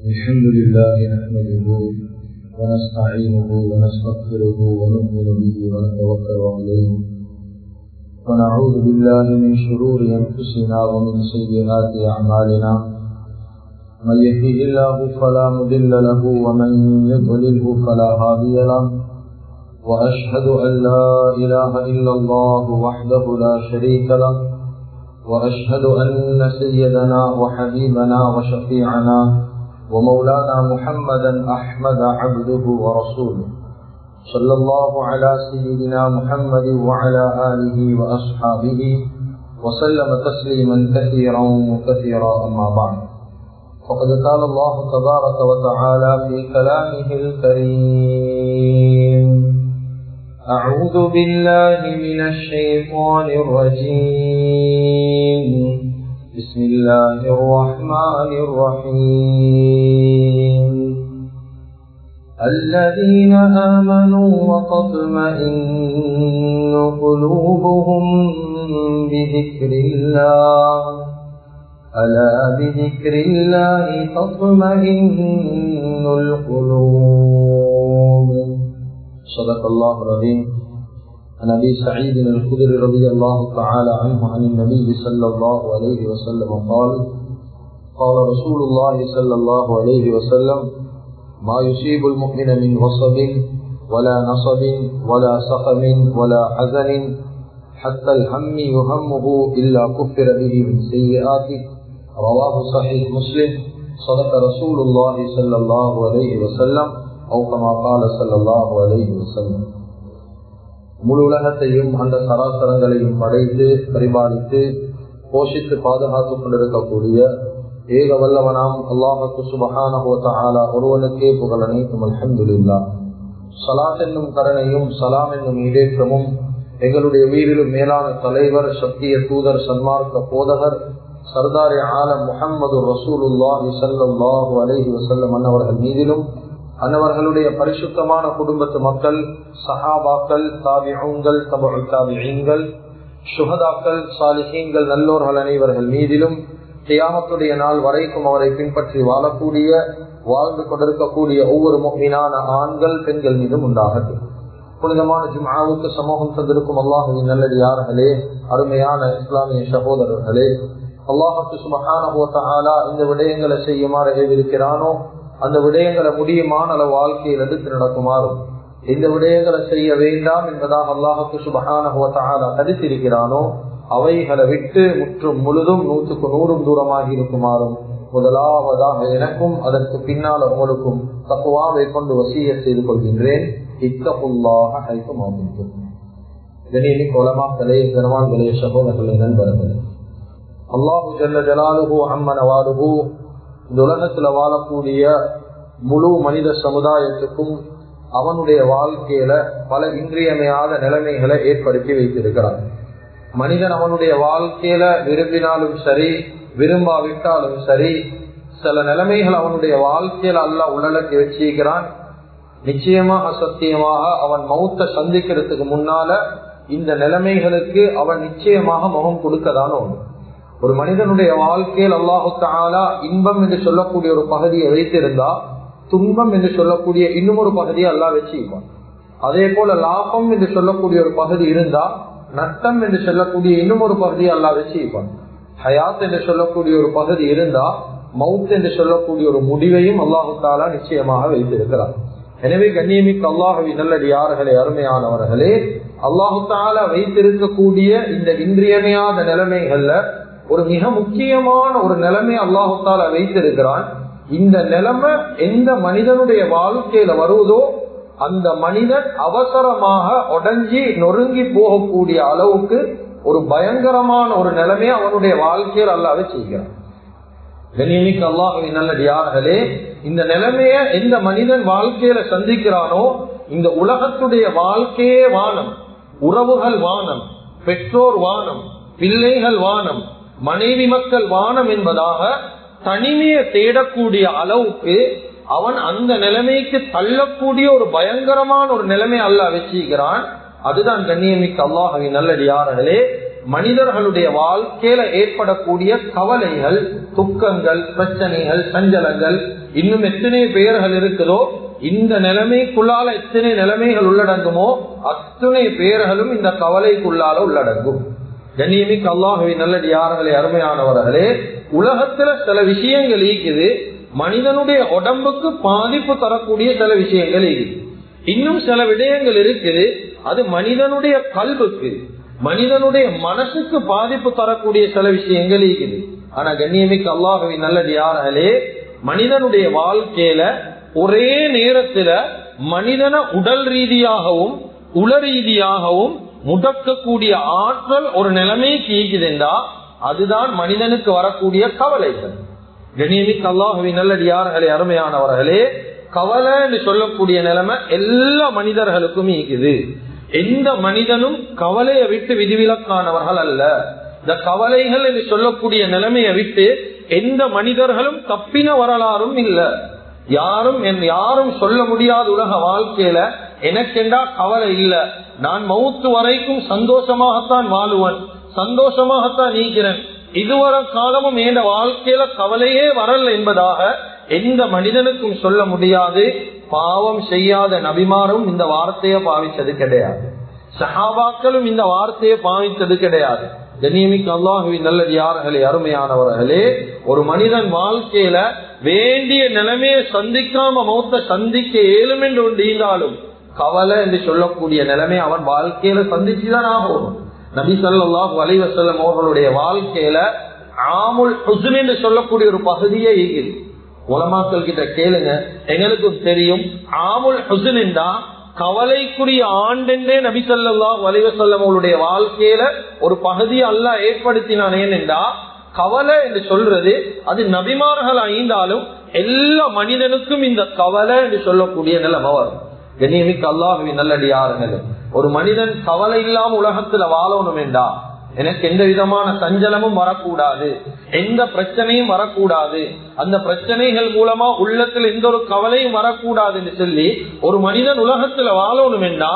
الحمد لله نحمده ونستعينه ونستغفره ونؤمن به ونتوكل عليه ونعوذ بالله من شرور أنفسنا ومن سيئات أعمالنا من يهده الله فلا مضل له ومن يضلله فلا هادي له وأشهد أن لا إله إلا الله وحده لا شريك له وأشهد أن سيدنا وحبيبنا وشفيعنا ومولانا محمدا أحمد عبده ورسوله صلى الله على سيدنا محمد وعلى آله وأصحابه وسلم تسليما كثيرا كثيرا أما بعد فقد قال الله تبارك وتعالى في كلامه الكريم أعوذ بالله من الشيطان الرجيم بسم الله الرحمن الرحيم الذين آمنوا وتطمئن قلوبهم بذكر الله ألا بذكر الله تطمئن القلوب صدق الله العظيم. عن أبي سعيد الخدري رضي الله تعالى عنه عن النبي صلى الله عليه وسلم قال قال رسول الله صلى الله عليه وسلم ما يصيب المؤمن من غصب ولا نصب ولا سقم ولا حزن حتى الهم يهمه إلا كفر به من سيئاته رواه صحيح مسلم. صدق رسول الله صلى الله عليه وسلم أو كما قال صلى الله عليه وسلم. முழு உலகத்தையும் அந்த சராசரங்களையும் படைத்து பரிபாலித்து போஷித்து பாதுகாத்துக் கொண்டிருக்கக்கூடிய ஏக வல்லவனாம் அல்லாஹு சுப்ஹானஹு வ தஆலா ஒருவனுக்கே புகழ் அனைத்தும். அல்ஹம்துலில்லாஹ். ஸலாத் என்னும் கருணையும் ஸலாம் என்னும் ஈடேற்றமும் எங்களுடைய உயிரிலும் மேலான தலைவர், சத்திய தூதர், சன்மார்க்க போதகர், சர்தார் ஆலம் முஹம்மது ரசூலுல்லாஹி ஸல்லல்லாஹு அலைஹி வஸல்லம் அன்னவர்கள் மீதிலும் அன்னவர்களுடைய பரிசுத்தமான குடும்பத்து மக்கள், சஹாபாக்கள், தாபிஊன்கள், தபஉ தாபிஈன்கள், ஷுஹதாக்கள், சாலிஹீன்கள், நல்லோர்கள் அனைவர்கள் மீதிலும் கியாமத்துடைய நாள் வரைக்கும் அவரை பின்பற்றி வாழக்கூடிய வாழ்ந்து கொண்டிருக்கக்கூடிய ஒவ்வொரு முஃமினான ஆண்கள் பெண்கள் மீதும் உண்டாகட்டும். புனிதமான ஜும்ஆவுக்கு சமூகம் தந்திருக்கும் அல்லாஹுவின் நல்லடியார்களே, அருமையான இஸ்லாமிய சகோதரர்களே, அல்லாஹு சுப்ஹானஹு வ தஆலா இந்த விடயங்களை செய்யுமாறு ஏவிருக்கிறானோ அந்த விடயங்களை முடியுமான அளவு வாழ்க்கையில் எடுத்து நடக்குமாறும், இந்த விடயங்களை செய்ய வேண்டாம் என்பதாக அல்லாஹு சுப்ஹானஹு வ தஆலா தடுத்திருக்கிறானோ அவைகளை விட்டு முற்றும் முழுதும் 100க்கு 100 தூரமாகி இருக்குமாறும் முதலாவதாக எனக்கும் அதற்கு பின்னால் உங்களுக்கும் தக்வாவை கொண்டு வசியத் செய்து கொள்கின்றேன். இத்தகுல்லாஹ ஹைதுமா குன்தும். கண்ணியமிக்க உலமாக்களே, பெருமான்களே, சகோதரர்களே, நண்பர்களே, அல்லாஹு ஜல்ல ஜலாலுஹு அம்ம நவாலுஹு இந்த உலகத்துல வாழக்கூடிய முழு மனித சமுதாயத்துக்கும் அவனுடைய வாழ்க்கையில பல இன்றியமையாத நிலைமைகளை ஏற்படுத்தி வைத்திருக்கிறான். மனிதன் அவனுடைய வாழ்க்கையில விரும்பினாலும் சரி விரும்பாவிட்டாலும் சரி சில நிலைமைகள் அவனுடைய வாழ்க்கையில அல்லாஹ் உள்ளடக்கி வச்சிருக்கிறான். நிச்சயமாக சத்தியமாக அவன் மௌத்தை சந்திக்கிறதுக்கு முன்னால இந்த நிலைமைகளுக்கு அவன் நிச்சயமாக முகம் கொடுக்கதான் ஒன்று. ஒரு மனிதனுடைய வாழ்க்கையில் அல்லாஹு தஆலா இன்பம் என்று சொல்லக்கூடிய ஒரு பகுதியை வைத்திருந்தா துன்பம் என்று சொல்லக்கூடிய இன்னும் ஒரு பகுதியை அல்லாஹ் வச்சிருப்பான். அதே போல லாபம் என்று சொல்லக்கூடிய ஒரு பகுதி இருந்தா நட்டம் என்று சொல்லக்கூடிய இன்னும் ஒரு பகுதியை அல்லாஹ் வச்சிருப்பான். ஹயாத் என்று சொல்லக்கூடிய ஒரு பகுதி இருந்தா மவுத் என்று சொல்லக்கூடிய ஒரு முடிவையும் அல்லாஹு தஆலா நிச்சயமாக வைத்திருக்கிறார். எனவே கண்ணியமிக்க அல்லாஹுவின் நல்லடியார்களே, அருமையானவர்களே, அல்லாஹு தஆலா வைத்திருக்கக்கூடிய இந்த இன்றியமையாத நிலைமைகள்ல ஒரு மிக முக்கியமான ஒரு நிலைமை அல்லாஹு தஆலா வைத்திருக்கிறான். இந்த நிலைமை எந்த மனிதனுடைய வாழ்க்கையில வருவதோ அந்த மனிதன் அவசரமாக உடைஞ்சி நொறுங்கி போகக்கூடிய அளவுக்கு ஒரு பயங்கரமான ஒரு நிலைமையை அவனுடைய வாழ்க்கையில் அல்லாஹ் செய்கிறான். கண்ணியமிக்க அல்லாஹுவின் நல்லடியார்களே, இந்த நிலைமைய எந்த மனிதன் வாழ்க்கையில சந்திக்கிறானோ இந்த உலகத்துடைய வாழ்க்கையே வானம், உறவுகள் வானம், பெற்றோர் வானம், பிள்ளைகள் வானம், மனைவி மக்கள் வானம் என்பதாக தனிமையை தேடக்கூடிய அளவுக்கு அவன் அந்த நிலைமைக்கு தள்ளக்கூடிய ஒரு பயங்கரமான ஒரு நிலைமை அல்லாஹ் வச்சிருக்கிறான். அதுதான் கண்ணியமிக்க அல்லாஹ்வின் நல்லடியார்களே மனிதர்களுடைய வாழ்க்கையில ஏற்படக்கூடிய கவலைகள், துக்கங்கள், பிரச்சனைகள், சஞ்சலங்கள் இன்னும் எத்தனை பெயர்கள் இருக்குதோ, இந்த நிலைமைக்குள்ளால எத்தனை நிலைமைகள் உள்ளடங்குமோ அத்தனை பெயர்களும் இந்த கவலைக்குள்ளால உள்ளடங்கும். கண்ணியமிக்க அல்லாஹ்வின் நல்லடியார்களே, அருமையானவர்களே, உலகத்துல சில விஷயங்கள் இருக்குது, மனிதனுடைய உடம்புக்கு பாதிப்பு தரக்கூடிய சில விஷயங்கள் இருக்குது. இன்னும் சில விடயங்கள் இருக்குது, அது மனிதனுடைய கல்புக்கு, மனிதனுடைய மனசுக்கு பாதிப்பு தரக்கூடிய சில விஷயங்கள் இருக்குது. ஆனா கண்ணியமிக்க அல்லாஹ்வின் நல்லடியார்களே, மனிதனுடைய வாழ்க்கையில ஒரே நேரத்துல மனிதன உடல் ரீதியாகவும் உள ரீதியாகவும் முடக்கக்கூடிய ஆற்றல் ஒரு நிலைமைக்கு ஈக்குதுண்டா, அதுதான் மனிதனுக்கு வரக்கூடிய கவலைகள். கண்ணியமிக்க அல்லாஹ்வின் நல்லடியார்களே, அருமையானவர்களே, கவலை என்று சொல்லக்கூடிய நிலைமை எல்லா மனிதர்களுக்கும் ஈக்குது. எந்த மனிதனும் கவலையை விட்டு விதிவிலக்கானவர்கள் அல்ல. இந்த கவலைகள் என்று சொல்லக்கூடிய நிலைமையை விட்டு எந்த மனிதர்களும் தப்பின வரலாறும் இல்லை. யாரும் சொல்ல முடியாத உலக வாழ்க்கையில எனக்கெண்டா கவலை இல்ல, நான் மௌத்து வரைக்கும் சந்தோஷமாகத்தான் வாழுவன், சந்தோஷமாகத்தான் நீக்கிறேன், இதுவரை காலமும் என் வாழ்க்கையில கவலையே வரல என்பதாக எந்த மனிதனுக்கும் சொல்ல முடியாது. பாவம் செய்யாத நபிமாரும் இந்த வார்த்தையை பாவித்தது கிடையாது, சஹாபாக்களும் இந்த வார்த்தையை பாவித்தது கிடையாது. கண்ணியமிக்க அல்லாஹ்வின் நல்லடியார்களே, அருமையானவர்களே, ஒரு மனிதன் வாழ்க்கையில வேண்டிய நிலைமையை சந்திக்காம மௌத்த சந்திக்க ஏழும் என்று இருந்தாலும் கவலை என்று சொல்லக்கூடிய நிலைமை அவன் வாழ்க்கையில சந்திச்சுதான் ஆகும். நபி ஸல்லல்லாஹு அலைஹி வஸல்லம் அவர்களுடைய வாழ்க்கையில ஆமுல் ஹுஸ்ன் என்று சொல்லக்கூடிய ஒரு பகுதியே இருக்குது. உலமாக்கள் கிட்ட கேளுங்க, எங்களுக்கும் தெரியும். ஆமுல் ஹுஸ்ன் என்றா கவலைக்குரிய ஆண்டென்றே நபி ஸல்லல்லாஹு அலைஹி வஸல்லம் அவர்களுடைய வாழ்க்கையில ஒரு பகுதியை அல்லாஹ் ஏற்படுத்தினான். ஏனென்றா கவலை என்று சொல்றது அது நபிமார்கள் ஐந்தாலும் எல்லா மனிதனுக்கும் இந்த கவலை என்று சொல்லக்கூடிய நிலைமை வரும். கண்ணியமிக்க அல்லாஹ்வின் நல்லடியார்களே, ஒரு மனிதன் கவலை இல்லாம உலகத்துல வாழணும் என்றா எனக்கு எந்த விதமான சஞ்சலமும் வரக்கூடாது, எந்த பிரச்சனையும் வரக்கூடாது, அந்த பிரச்சனைகள் மூலமா உள்ளத்துல எந்த ஒரு கவலையும் வரக்கூடாது என்று சொல்லி ஒரு மனிதன் உலகத்துல வாழணும் என்றா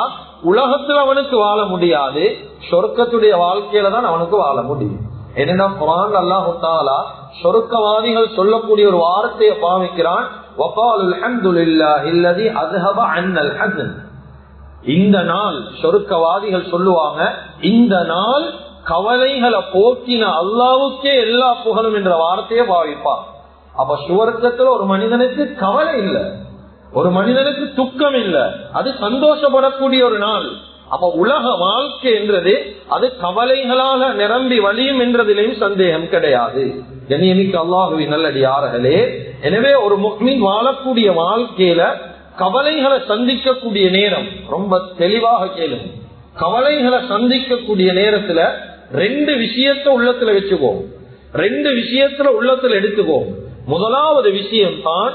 உலகத்துல அவனுக்கு வாழ முடியாது, சொர்க்கத்துடைய வாழ்க்கையில தான் அவனுக்கு வாழ முடியும். என்னன்னா குர்ஆன் அல்லாஹ் தஆலா சொர்க்கவாதிகள் சொல்லக்கூடிய ஒரு வார்த்தையை பாவிக்கிறான், வகாலுல் ஹம்துலில்லாஹி அல்லதி அஸ்ஹப அன்னல் ஹஸன். இந்த நாள் சொர்க்கவாதிகள் சொல்லுவாங்க, இந்த நாள் கவலைகளை போக்கின அல்லாஹ்வுக்கே எல்லா புகழும் என்ற வார்த்தையை பாவிப்பார். அப்ப சுவர்க்கத்துல ஒரு மனிதனுக்கு கவலை இல்லை, ஒரு மனிதனுக்கு துக்கம் இல்லை, அது சந்தோஷப்படக்கூடிய ஒரு நாள். அப்ப உலக வாழ்க்கை என்றது அது கவலைகளால நிரம்பி வழியும் என்றதிலேயும் சந்தேகம் கிடையாது. கண்ணியமிக்க அல்லாஹ்வின் நல்லடியார்களே, எனவே ஒரு முஃமின் வாழக்கூடிய வாழ்க்கையில கவலைகளை சந்திக்கக்கூடிய நேரம் ரொம்ப தெளிவாக கேளுங்க. கவலைகளை சந்திக்கக்கூடிய நேரத்துல ரெண்டு விஷயத்த உள்ளத்துல வச்சுக்கோம், ரெண்டு விஷயத்துல உள்ளத்துல எடுத்துக்கோம். முதலாவது விஷயம் தான்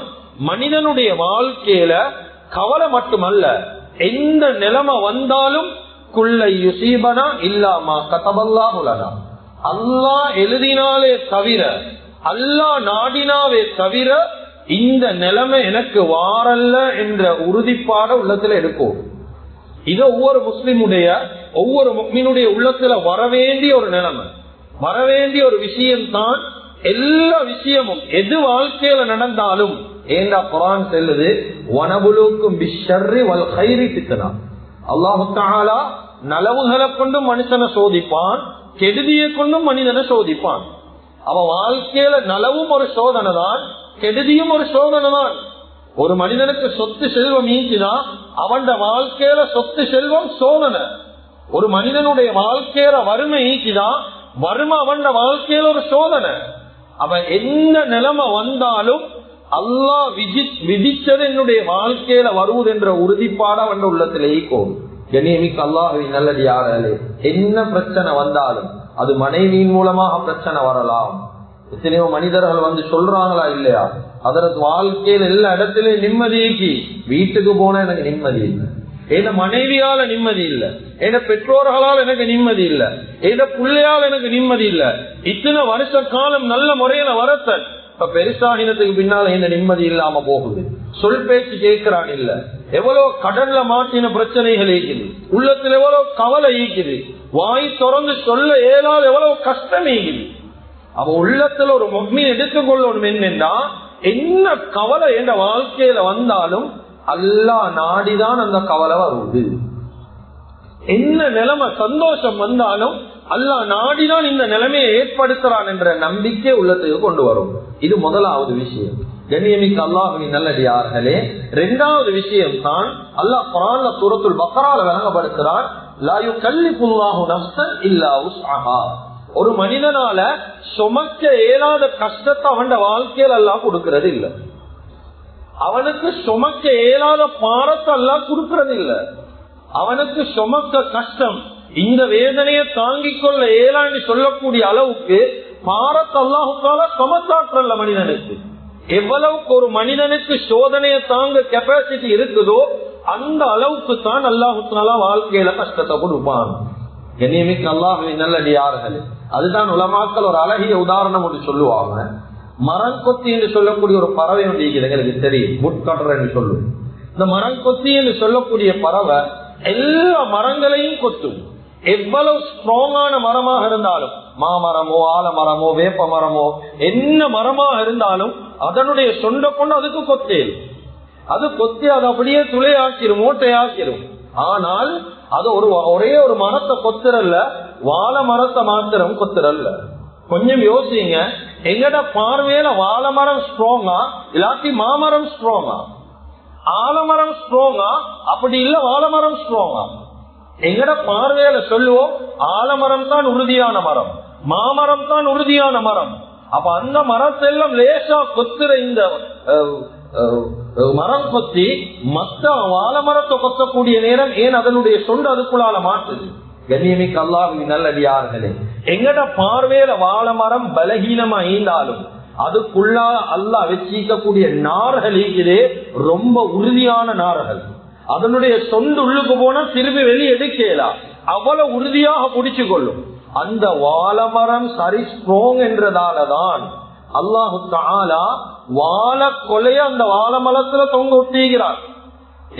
மனிதனுடைய வாழ்க்கையில கவலை மட்டுமல்ல, எந்த நிலைமை வந்தாலும் குல்லை யுசீபனா இல்லாமா கதபல்லாஹு லனா, அல்லாஹ் எழுதினாலே தவிர, அல்லாஹ் நாடினாவே தவிர இந்த நிலைமை எனக்கு வாரல்ல என்ற உறுதிப்பாட உள்ளத்துல எடுக்கும். இது ஒவ்வொரு முஸ்லிமுடைய ஒவ்வொரு முஃமினுடைய உள்ளத்துல வரவேண்டிய ஒரு நிலைமை, வரவேண்டிய ஒரு விஷயம் தான். எல்லா விஷயமும் எது வாழ்க்கையில நடந்தாலும் ஏண்டா குர்ஆன் சொல்லுது, வனபுலுக்கும் பிஷ்ஷர்ரி வல் கைரி ஃபித்னா. அல்லாஹ் தஆலா நலவுகளை கொண்டும் மனுஷனை சோதிப்பான், கெடுதியை கொண்டும் மனிதனை சோதிப்பான். அவன் வாழ்க்கையில நலவும் ஒரு சோதனை தான், கெடுதியும் ஒரு சோதனை தான். ஒரு மனிதனுக்கு சொத்து செல்வம் ஈஞ்சினா அவன் வாழ்க்கையில சொத்து செல்வம் சோதனை. ஒரு மனிதனுடைய வாழ்க்கையில வறுமை ஈக்கிதான் வறுமை அவன் வாழ்க்கையில ஒரு சோதனை. அவன் எந்த நிலைமை வந்தாலும் அல்லாஹ் விதிச்சது என்னுடைய வாழ்க்கையில வருவது என்ற உறுதிப்பாட அவன் உள்ளத்திலேயே கோரும். கண்ணியமிக்க அல்லாஹ்வின் நல்லடியார்களே, என்ன பிரச்சனை வந்தாலும் அது மனைவியின் மூலமாக பிரச்சனை வரலாம். எத்தனையோ மனிதர்கள் வந்து சொல்றாங்களா இல்லையா, அதற்கு வாழ்க்கையில் எல்லா இடத்திலும் நிம்மதிக்கு, வீட்டுக்கு போனா எனக்கு நிம்மதி இல்லை, என் மனைவியால நிம்மதி இல்லை, என் பெற்றோர்களால் எனக்கு நிம்மதி இல்லை, என் பிள்ளையால் எனக்கு நிம்மதி இல்லை. இத்தனை வருஷ காலம் நல்ல முறையில வரத்தன், இப்ப பெருசாகினத்துக்கு பின்னால என்ன நிம்மதி இல்லாம போகுது. சொல் பேச்சு கேட்கிறான் இல்ல, எவ்வளவு கடல்ல மாட்டின பிரச்சனைகள் இருக்குது, உள்ளத்துல எவ்வளவு கவலை இருக்குது, வாய் திறந்து சொல்ல ஏதாவது எவ்வளவு கஷ்டம் இருக்குது. அவ உள்ளத்துல ஒரு முஃமின் எடுத்துக்கொள்ளணும் என்னன்னா, என்ன கவலை என்ற வாழ்க்கையில வந்தாலும் அல்லாஹ் நாடிதான் அந்த கவலை வருது. என்ன நிலைமை சந்தோஷம் வந்தாலும் அல்லாஹ் நாடிதான் இந்த நிலைமையை ஏற்படுத்துறான் என்ற நம்பிக்கை உள்ளத்துக்கு கொண்டு வரும். இது முதலாவது விஷயம். கண்ணியமிக்க அல்லாஹ்வின் நல்லடியார்களே, இரண்டாவது விஷயம் தான் அல்லாஹ் குர்ஆன்ல சூரத்துல் பக்ரால விளங்கப்படுத்துறான். லா யுகல்லிஃபுல்லாஹு நஃப்ஸன் இல்லா உஸ்அஹா. ஒரு மனிதனால சுமக்க இயலாத கஷ்டத்தை அவன் வாழ்க்கையில் அல்லாஹ் கொடுக்கிறது இல்ல. அவனுக்கு சுமக்க இயலாத பாரத்தை அல்லாஹ் கொடுக்கிறது இல்ல. அவனுக்கு சுமக்க கஷ்டம், இந்த வேதனையை தாங்கிக் கொள்ள இயலான்னு சொல்லக்கூடிய அளவுக்கு பாரத்தை அல்லாஹு தஆலா சுமத்தாற்றல்ல மனிதனுக்கு. எவ்வளவுக்கு ஒரு மனிதனுக்கு சோதனையை தாங்க கெப்பாசிட்டி இருக்குதோ அந்த அளவுக்கு தான் அல்லாஹு தஆலா வாழ்க்கையில கஷ்டத்தை கொடுப்பான். கண்ணியமிக்க அல்லாஹ்வின் நல்லடியார்களே, அதுதான் உலமாக்கள் ஒரு அழகிய உதாரணம் ஒன்று சொல்லுவாங்க. மரங்கொத்தி என்று சொல்லக்கூடிய ஒரு பறவை ஒன்று எங்களுக்கு தெரியும், முட்கடர் என்று சொல்லுவோம். இந்த மரங்கொத்தி என்று சொல்லக்கூடிய பறவை எல்லா மரங்களையும் கொத்தும். எவ்வளவு ஸ்ட்ராங்கான மரமாக இருந்தாலும், மாமரமோ ஆலமரமோ வேப்ப மரமோ என்ன மரமாக இருந்தாலும் அதனுடைய சொண்டை கொண்டு அதுக்கு கொத்தேல். அது கொத்தி அதை அப்படியே துளையாக்கிரும், மூட்டையாக்கிரும். ஆனால் அது ஒரே ஒரு மரத்தை கொத்துறல்ல, வாழை மரத்தை மாத்திரம் கொத்துறல்ல. கொஞ்சம் யோசிங்க, எங்கட பார்வையில வாழை மரம் ஸ்ட்ராங்கா இல்லாட்டி மாமரம் ஸ்ட்ராங்கா, ஆலமரம் ஸ்ட்ராங்கா அப்படி இல்ல வாழை மரம் ஸ்ட்ராங்கா? எங்கட பார்வையில சொல்லுவோம் ஆலமரம் தான் உறுதியான மரம், மாமரம் தான் உறுதியான மரம். அப்ப அந்த மரத்தெல்லாம் லேசா கொத்துற இந்த மரம் கொத்தி மத்த வாழை மரத்தை கொத்தக்கூடிய நேரம் ஏன் அதனுடைய சொண்டு அதுக்குள்ளால மாட்டுது? கண்ணியமிக்க அல்லாஹ்வின் நல்லடியார்களே, எங்கட பார்வையில வாழை மரம் பலகீனமா ஈந்தாலும் அதுக்குள்ளா அல்லாஹ் வச்சிக்கக்கூடிய நார்கள் இருக்கிறே ரொம்ப உறுதியான நார்கள். அதனுடைய சொந்த உள்ளுக்கு போனா திரும்பி வெளியே எடுக்கலாம், அவ்வளவு உறுதியாக பிடிச்சு கொள்ளும். அந்த வாழமரம் சரி ஸ்ட்ராங் என்றதாலதான் அல்லாஹு தஆலா வாழ கொலைய அந்த வாழமரத்துல தொங்க ஒட்டிக்கிறார்.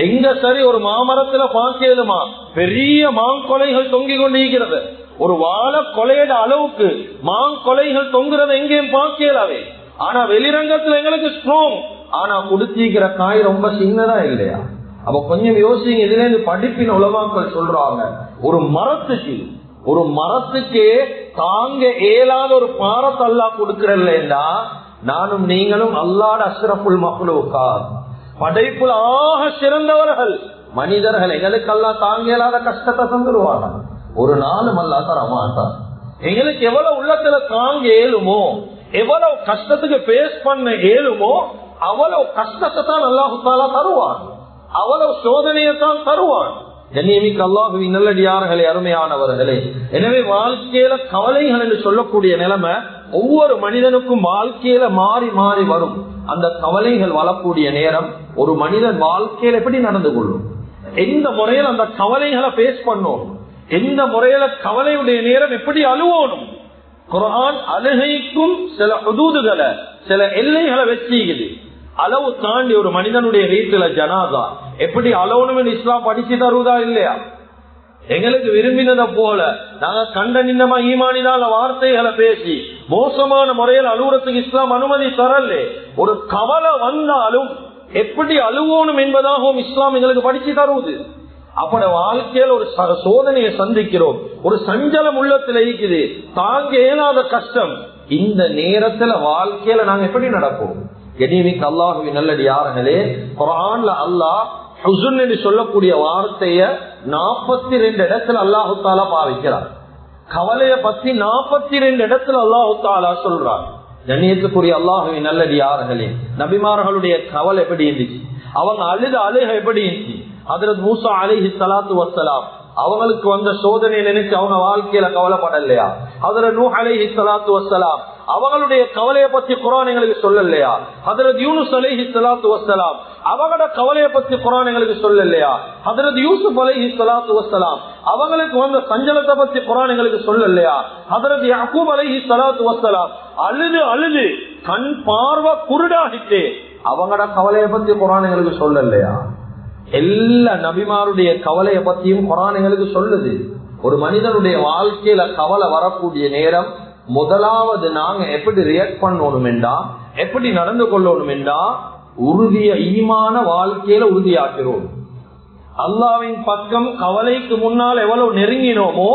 எங்க சரி ஒரு மாமரத்துல பாக்கலுமா பெரிய மாங்கொலைகள் தொங்கிக் கொண்டிருக்கிறது, ஒரு வாழ கொலையோட அளவுக்கு மாங்கொலைகள் தொங்குறத எங்கேயும் பாக்கலாவே. ஆனா வெளிரங்கத்துல எங்களுக்கு ஸ்ட்ராங், ஆனா குடுத்திக்கிற காய் ரொம்ப சின்னதா இல்லையா? அப்ப கொஞ்சம் யோசிங்க. இதுல இருந்து படிப்பின் உலமாக்கள் சொல்றாங்க, ஒரு மரத்துக்கே தாங்க இயலாத ஒரு பாரத்தை அல்லாஹ் கொடுக்கிறல்லா, நானும் நீங்களும் அல்லாஹ்வுடைய அஷ்ரஃபுல் மக்லூகாத், படைப்புல ஆக சிறந்தவர்கள் மனிதர்கள். எங்களுக்கு அல்லாஹ் தாங்க இயலாத கஷ்டத்தை தந்துருவாங்க, ஒரு நாளும் அல்லாஹ் தர மாட்டான். எங்களுக்கு எவ்வளவு உள்ளத்துல தாங்க இயலுமோ, எவ்வளவு கஷ்டத்துக்கு பேஸ் பண்ண இயலுமோ அவ்வளவு கஷ்டத்தை தான் அல்லாஹ் தஆலா தருவான், அவ்வளவு சோதனையத்தான் தருவான். கண்ணியமிக்க அல்லாஹ்வின் நல்லடியார்களே, அருமையானவர்களே, எனவே வாழ்க்கையில கவலைகள் என்று சொல்லக்கூடிய நிலைமை ஒவ்வொரு மனிதனுக்கும் வாழ்க்கையில மாறி மாறி வரும். அந்த கவலைகள் வரக்கூடிய நேரம் ஒரு மனிதன் வாழ்க்கையில எப்படி நடந்து கொள்ளும், எந்த முறையில் அந்த கவலைகளை பேஸ் பண்ணும், எந்த முறையில கவலையுடைய நேரம் எப்படி அழுவோனும். குர்ஆன் அழுகைக்கும் சில ஹுதூதுகளை, சில எல்லைகளை வச்சிக்குது. அளவு தாண்டி ஒரு மனிதனுடைய வீட்டுல ஜனாதா எப்படி அலவணும் இஸ்லாம் படிச்சு தருவதா இல்லையா? எங்களுக்கு விரும்பினதை போல நாங்க கண்ட நின்னமா ஈமானினால வார்த்தைகளை பேசி மோசமான முறையில் அலுவலத்துக்கு இஸ்லாம் அனுமதி தரல. ஒரு கவலை வந்தாலும் எப்படி அழுவோனும் என்பதாகவும் இஸ்லாம் எங்களுக்கு படிச்சு தருவது. அப்பட வாழ்க்கையில் ஒரு சோதனையை சந்திக்கிறோம், ஒரு சஞ்சலம் உள்ளத்துல இருக்குது, தாங்க இயலாத கஷ்டம். இந்த நேரத்துல வாழ்க்கையில நாங்க எப்படி நடப்போம்? கண்ணியமிக்க அல்லாஹ்வின் நல்லடியார்களே, குர்ஆன்ல அல்லாஹ் ஹுஸ்ன் என்று சொல்லக்கூடிய வார்த்தைய 42 இடத்துல அல்லாஹு தஆலா பாவிக்கிறார். கவலைய பத்தி 42 இடத்துல அல்லாஹு தஆலா சொல்றார். கண்ணியத்துக்குரிய அல்லாஹ்வின் நல்லடியார்களே, நபிமார்களுடைய கவலை எப்படி இருந்துச்சு, அவங்க அழுக எப்படி இருந்துச்சு? ஹஜ்ரத் மூசா அலைஹிஸ்ஸலாத்து வஸ்ஸலாம் அவங்களுக்கு வந்த சோதனை நினைச்சு அவங்க வாழ்க்கையில கவலைப்படலையா? ஹஜ்ரத் நூஹ் அலைஹிஸ்ஸலாத்து வஸ்ஸலாம் அவங்களுடைய கவலையை பத்தி குர்ஆன் எங்களுக்கு சொல்லலையா? ஹஜ்ரத் யூனுஸ் அலைஹிஸ்ஸலாத்து வஸ்ஸலாம் அவங்களோட கவலையை பத்தி குர்ஆன் எங்களுக்கு சொல்லலையா? ஹஜ்ரத் யூசுப் அலைஹிஸ்ஸலாத்து வஸ்ஸலாம் அவங்களுக்கு வந்த சஞ்சலத்தை பத்தி குர்ஆன் எங்களுக்கு சொல்லலையா? ஹஜ்ரத் யாக்கூப் அலைஹிஸ்ஸலாத்து வஸ்ஸலாம் அழுது கண் பார்வை குருடாகிட்டு அவங்களோட கவலையை பத்தி குர்ஆன் எங்களுக்கு சொல்லலையா? எல்லா நபிமாருடைய கவலைய பத்தியும் குர்ஆன் எங்களுக்கு சொல்லுது. ஒரு மனிதனுடைய வாழ்க்கையில கவலை வரக்கூடிய நேரம் முதலாவது நாங்க எப்படி ரியாக்ட் பண்ணணும் என்றா, எப்படி நடந்து கொள்ளணும் என்றா, உறுதிய ஈமான வாழ்க்கையில உறுதியாக்கிறோம். அல்லாஹ்வின் பக்கம் கவலைக்கு முன்னால் எவ்வளவு நெருங்கினோமோ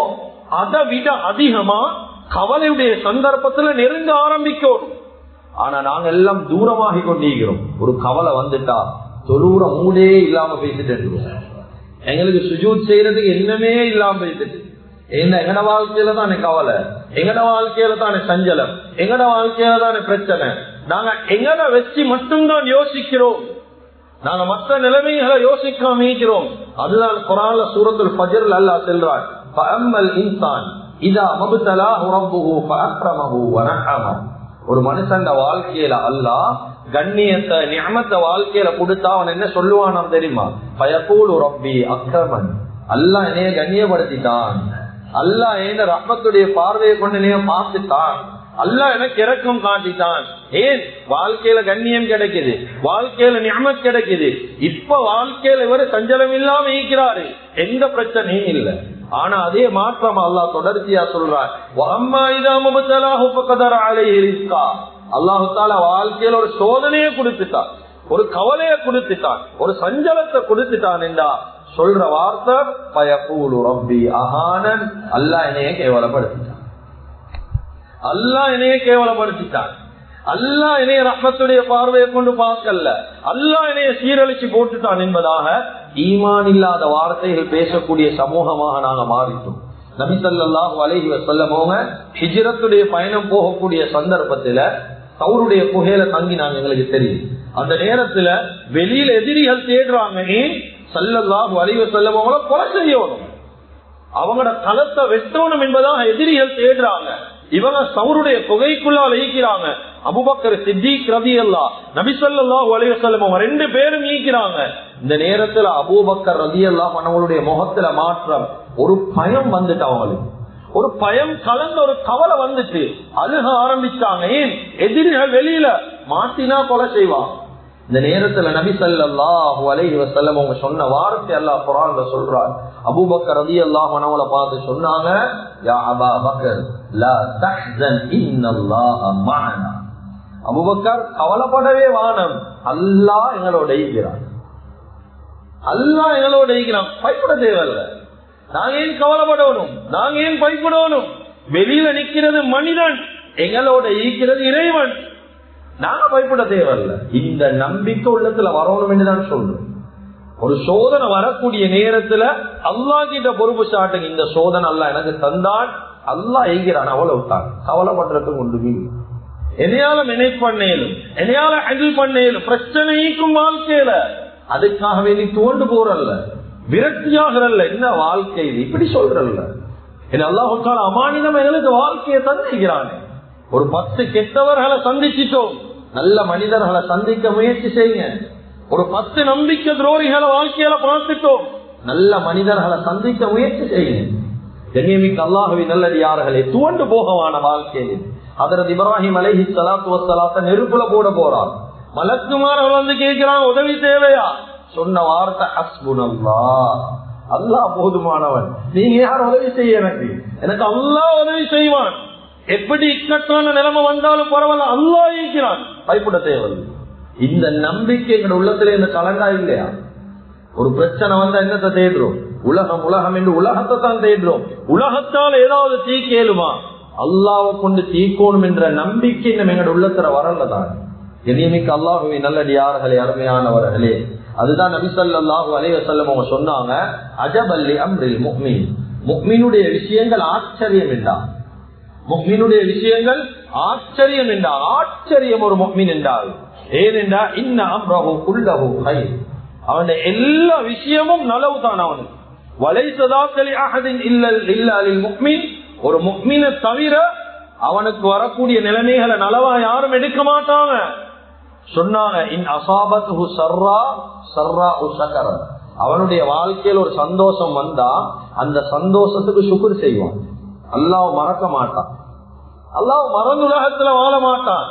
அதை விட அதிகமா கவலையுடைய சந்தர்ப்பத்துல நெருங்க ஆரம்பிக்கும். ஆனா நாங்க எல்லாம் தூரமாகி கொண்டிருக்கிறோம். ஒரு கவலை வந்துட்டா தொழுற மூடே இல்லாம பேசிட்டு இருக்கோம். எங்களுக்கு சுஜூத் செய்யறதுக்கு என்னமே இல்லாம பேசிட்டு, என்ன எங்கட வாழ்க்கையில தானே கவலை, எங்கட வாழ்க்கையில தானே சஞ்சலம், எங்கட வாழ்க்கையில தானே பிரச்சனை. நாங்க எங்கட வச்சு மட்டும்தான் யோசிக்கிறோம், நாங்க மற்ற நிலைமைகளை யோசிக்காம இருக்கிறோம். அதுதான் குர்ஆன்ல சூரத்துல் ஃபஜ்ர்ல அல்லாஹ் சொல்றார், ஃபஅம்மல் இன்சான் இதா மப்தலாஹு ரப்புஹு ஃபஅக்ரமஹு வநஅமஹு. ஒரு மனுஷன் வாழ்க்கையில அல்லாஹ் கண்ணியத்தை நிஅமத்தை வாழ்க்கையில கொடுத்தா அவன் என்ன சொல்லுவானாம் தெரியுமா? ஃபயகூலு ரப்பி அக்ரமன். அல்லாஹ் என்னைய கண்ணியப்படுத்திட்டான், அல்லாஹ் என்ன ரஹ்மத்துடைய பார்வையை கொண்டு என்னைய பார்த்துட்டான், அல்லாஹ் எனக்கு இரக்கம் காட்டிட்டான். ஏன் வாழ்க்கையில கண்ணியம் கிடைக்குது, வாழ்க்கையில நிஅமத் கிடைக்குது. இப்ப வாழ்க்கையில இவரு சஞ்சலம் இல்லாம இருக்கிறாரு, எந்த பிரச்சனையும் இல்லை. ஆனா அதே மாற்றம் அல்லாஹ் தொடர்ச்சியா சொல்றார், அல்லாஹு தஆலா வாழ்க்கையில ஒரு சோதனையை கொடுத்துட்டான், ஒரு கவலையை கொடுத்துட்டான், ஒரு சஞ்சலத்தை கொடுத்துட்டான் என்றா சொல்ற வார்த்தை ஃபயகூலு ரப்பி அஹானன். அல்லாஹ் என்னைய கேவலப்படுத்திட்டான், அல்லாஹ் என்னைய கேவலப்படுத்திட்டான், அல்லாஹ் என்னைய ரஹ்மத்துடைய பார்வையை கொண்டு பார்க்கல, அல்லாஹ் என்னைய சீரழிச்சு போட்டுட்டான் என்பதாக ஈமான் இல்லாத வார்த்தைகள் பேசக்கூடிய சமூகமாக நாங்க மாறிட்டோம். நபி ஸல்லல்லாஹு அலைஹி வஸல்லம் ஹிஜ்ரத்துடைய பயணம் போகக்கூடிய சந்தர்ப்பத்துல தௌருடைய குகையில தங்கினாங்க. எங்களுக்கு தெரியும் அந்த நேரத்துல வெளியில எதிரிகள் தேடுறாங்க, ஸல்லல்லாஹு அலைஹி வஸல்லம் அவங்கள கொலை செய்யணும், அவங்களோட களத்தை வெட்டணும் என்பதாக எதிரிகள் தேடுறாங்க. இவங்க சௌருடைய குகைக்குள்ளால் ஈக்கிறாங்க. அபூபக்கர் சித்திக் ரலியல்லாஹு நபி ஸல்லல்லாஹு அலைஹி வஸல்லம் அவங்க ரெண்டு பேரும் ஈக்கிறாங்க. இந்த நேரத்துல அபூபக்கர் ரலியல்லாஹு அவங்களுடைய முகத்துல மாற்றம், ஒரு பயம் வந்துட்டு, அவங்களுக்கு ஒரு பயம் கலந்த ஒரு கவலை வந்துட்டு அழுக ஆரம்பிச்சாங்க. ஏன் எதிரிகள் வெளியில மாட்டினா கொலை செய்வாங்க. இந்த நேரத்துல நபி ஸல்லல்லாஹு அலைஹி வஸல்லம் அவங்க சொன்ன வார்த்தை அல்லாஹ் குர்ஆன்ல சொல்றார். அபூபக்கர் ரலியல்லாஹு அன்ஹு பார்த்து சொன்னாங்க, யா அபா பக்கர் லா தஹ்சன் இன்னல்லாஹ மஅனா. அபூபக்கர் கவலைப்படவே வானம், அல்லாஹ் எங்களோட இருக்கிறான், அல்லாஹ் எங்களோட இருக்கிறான், பயப்பட தேவையில்ல. நாங்க ஏன் கவலைப்படணும், நாங்க ஏன் பயப்படணும்? வெளியில நிக்கிறது மனிதன், எங்களோட இருக்கிறது இறைவன், நாங்க பயப்பட தேவையில்ல. இந்த நம்பிக்கை உள்ளத்துல வரணும் என்றுதான் சொல்றோம். ஒரு சோதனை வரக்கூடிய நேரத்துல அல்லாஹ் கிட்ட பொறுப்பு சாட்டுங்க, இந்த சோதனை அல்லாஹ் எனக்கு தந்தான், அல்லாஹ் எய்கிறான், அவ்வளவுதான். கவலைப்படுறதுக்கு ஒன்றுமே என்னையால மேனேஜ் பண்ணேலும், என்னையால ஹேண்டில் பண்ணேலும், பிரச்சனைக்கும் வாழ்க்கையில அதுக்காக வேண்டி தோண்டு போறல்ல, விரக்தியாகிறல்ல. என்ன வாழ்க்கை இது இப்படி சொல்றல்ல. அல்லாஹ் தஆலா அமானிதம் எங்களுக்கு வாழ்க்கையை தந்திக்கிறானே. ஒரு 10 கெட்டவர்களை சந்திச்சிட்டோம், நல்ல மனிதர்களை சந்திக்க முயற்சி செய்யுங்க. ஒரு 10 நம்பிக்கை துரோகிகளை வாழ்க்கையில பார்த்துட்டோம், நல்ல மனிதர்களை சந்திக்க முயற்சி செய்யுங்க. கண்ணியமிக்க அல்லாஹ்வின் நல்லடியார்களே, துவண்டு போகவான வாழ்க்கையில் ஹஜ்ரத் இப்ராஹிம் அலைஹிஸ்ஸலாத்து வஸ்ஸலாத்தை நெருப்புல போட போறார். மலக்குமார்கள் வந்து கேட்கிறான், உதவி தேவையா? சொன்ன வார்த்தை ஹஸ்புனல்லாஹ், அல்லாஹ் போதுமானவன், நீங்க யார் உதவி செய்ய எனக்கு, எனக்கு அல்லாஹ் உதவி செய்வான். எப்படி இக்கட்டான நிலைமை வந்தாலும் பரவாயில்ல, அல்லாஹ் இருக்கிறான், பயப்பட தேவையில்லை. இந்த நம்பிக்கை எங்க உள்ளத்துல இந்த கலங்கா இல்லையா? ஒரு பிரச்சனை வந்தா என்னத்தை தேடுறோம்? உலகம் உலகம் என்று உலகத்தை தான் தேடுறோம். உலகத்தால் ஏதாவது தீக்கேலுமா? அல்லாஹ்வை கொண்டு தீக்கோணும் என்ற நம்பிக்கை நம்ம எங்க உள்ளத்துல வரலதான். எளியமிக்க அல்லாஹ்வின் நல்லடியார்களே, அருமையானவர்களே, அதுதான் நபி ஸல்லல்லாஹு அலைஹி வஸல்லம் அவங்க சொன்னாங்க, அஜபல் லி அம்ரில் முஃமின். முஃமினுடைய விஷயங்கள் ஆச்சரியம் என்றார். முஃமினுடைய விஷயங்கள் ஆச்சரியம் என்றார். ஆச்சரியம் ஒரு முஃமின் என்றார். ஏனென்றா இன்ன அம்ரஹு குல்லஹு கைர், அவனுடைய எல்லா விஷயமும் நலவு தான் அவனுக்கு. வலைஸதாக லி அஹதின் இல்லா லில் முஃமின், ஒரு முஃமினை தவிர அவனுக்கு வரக்கூடிய நிலைமைகளை நலவா யாரும் எடுக்க மாட்டாங்க. சொன்னாங்க, இன் அஸாபத்ஹு ஸர்ரா ஸர்ராஉ ஷக்கர, அவனுடைய வாழ்க்கையில் ஒரு சந்தோஷம் வந்தா அந்த சந்தோஷத்துக்கு சுக்ர் செய்வான். அல்லாஹ் மறக்க மாட்டான், அல்லாஹ் மறந்து உலகத்துல வாழ மாட்டான்.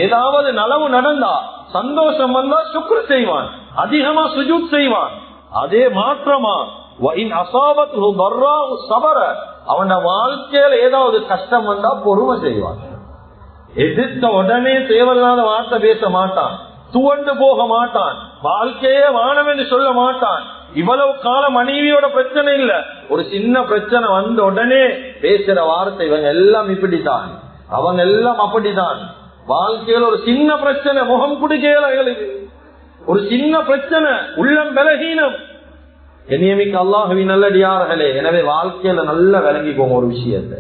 ஏதாவது நலவு நடந்தா, சந்தோஷம் வந்தா சுக்ர் செய்வான், அதிகமா சுஜூத் செய்வான். அதே மாற்றமா அவன் வாழ்க்கையில ஏதாவது கஷ்டம் வந்தா பொறுமை செய்வான். எதிர்த்த உடனே தேவையில்லாத வார்த்தை பேச மாட்டான், துவண்டு போக மாட்டான், வாழ்க்கையே வானம் என்று சொல்ல மாட்டான். இவ்வளவு கால மனைவியோட பிரச்சனை இல்ல, ஒரு சின்ன பிரச்சனை வந்த உடனே பேசுற வார்த்தை இவங்க எல்லாம் இப்படித்தான், அவங்க எல்லாம் அப்படித்தான். வாழ்க்கையில் ஒரு சின்ன பிரச்சனை முகம் குடிக்கல, ஒரு சின்ன பிரச்சனை உள்ளம் பலகீனம். கண்ணியமிக்க அல்லாஹ்வின் நல்லடியார்களே, எனவே வாழ்க்கையில நல்லா விளங்கிக்கோங்க ஒரு விஷயத்தை.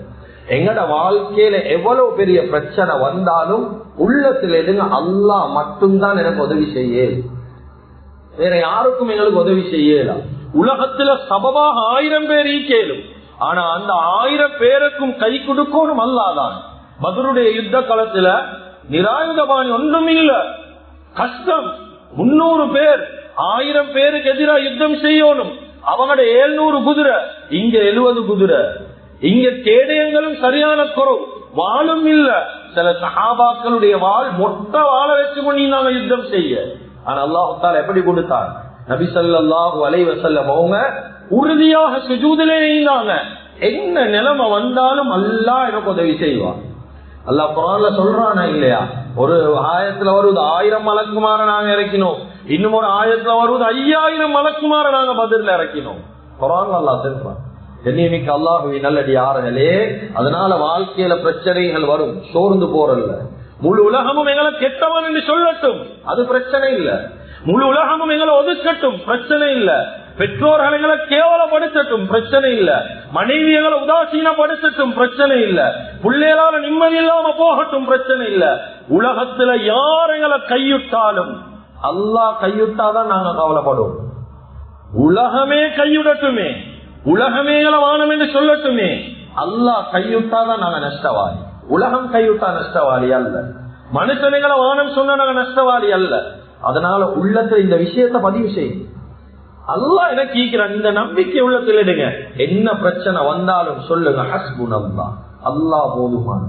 எங்கட வாழ்க்கையில எவ்வளவு பெரிய பிரச்சனை வந்தாலும் உள்ளத்துல எதுங்க அல்லாஹ் மட்டும்தான் எனக்கு உதவி செய்ய, வேற யாருக்கும் எங்களுக்கு உதவி செய்யலாம். உலகத்துல சபமாக 1000 பேர் ஈக்கேலும், ஆனா அந்த 1000 பேருக்கும் கை கொடுக்கணும் அல்லாதான். பத்ருடைய யுத்த காலத்துல நிராயுதபாணி ஒன்றும் இல்ல, கஷ்டம். 300 பேர் 1000 பேருக்கு எதிராக யுத்தம் செய்யணும். அவங்களோட 700 குதிரை, இங்க 70 குதிரை, இங்க கேடயங்களும் சரியான குறவு, வாளும் இல்ல. சில சஹாபாக்களுடைய வாள் மொட்டை வாழ வச்சு கொண்டு நாங்க யுத்தம் செய்ய. ஆனா அல்லாஹ் தஆலா எப்படி கொடுத்தார்? நபி ஸல்லல்லாஹு அலைஹி வஸல்லம் அவங்க உறுதியாக சுஜூதிலே இருந்தாங்க. என்ன நிலைமை வந்தாலும் அல்லாஹ் எனக்கு உதவி செய்வான். அல்லாஹ் குர்ஆன்ல சொல்றானா இல்லையா? ஒரு ஆயத்துல வருது 1000 மலக்குமார நாங்க இறக்கினோம், இன்னும் ஒரு ஆயத்துல வருது 5000 மலக்குமார நாங்க பத்ர்ல இறக்கினோம். குர்ஆன்ல அல்லாஹ் சொல்றான். கண்ணியமிக்க அல்லாஹ்வின் நல்லடியார்களே, அதனால வாழ்க்கையில பிரச்சனைகள் வரும், சோர்ந்து போறல்ல. முழு உலகமும் எங்களை கெட்டவன் என்று சொல்லட்டும், அது பிரச்சனை இல்ல. முழு உலகமும் எங்களை ஒதுக்கட்டும், பிரச்சனை இல்ல. பெற்றோர்கள் எங்களை கேவலப்படுத்தட்டும், பிரச்சனை இல்ல. மனைவி எங்களை உதாசீனப்படுத்தட்டும், பிரச்சனை இல்ல. பிள்ளைகளால நிம்மதி இல்லாம போகட்டும், பிரச்சனை இல்ல. உலகத்துல யார் எங்களை கையிட்டாலும் அல்லாஹ் கையிட்டாதான் நாங்க கவலைப்படுவோம். உலகமே கையுடட்டுமே, உலகமே எங்களை வானம் என்று சொல்லட்டுமே, அல்லாஹ் கையுட்டாதான் நாங்க நஷ்டவாளி. உலகம் கையுட்டா நஷ்டவாளி அல்ல, மனுஷனைகளை வானம் சொன்னா நாங்க நஷ்டவாளி அல்ல. அதனால உள்ளத்துல இந்த விஷயத்தை பதிவு செய்யும். அல்லாஹ் எனக்கு ஈக்கிறான், இந்த நம்பிக்கை உள்ளத்தில் எடுங்க. என்ன பிரச்சனை வந்தாலும் சொல்லுங்க, ஹஸ்புனல்லாஹ், அல்லாஹ் போதுமான.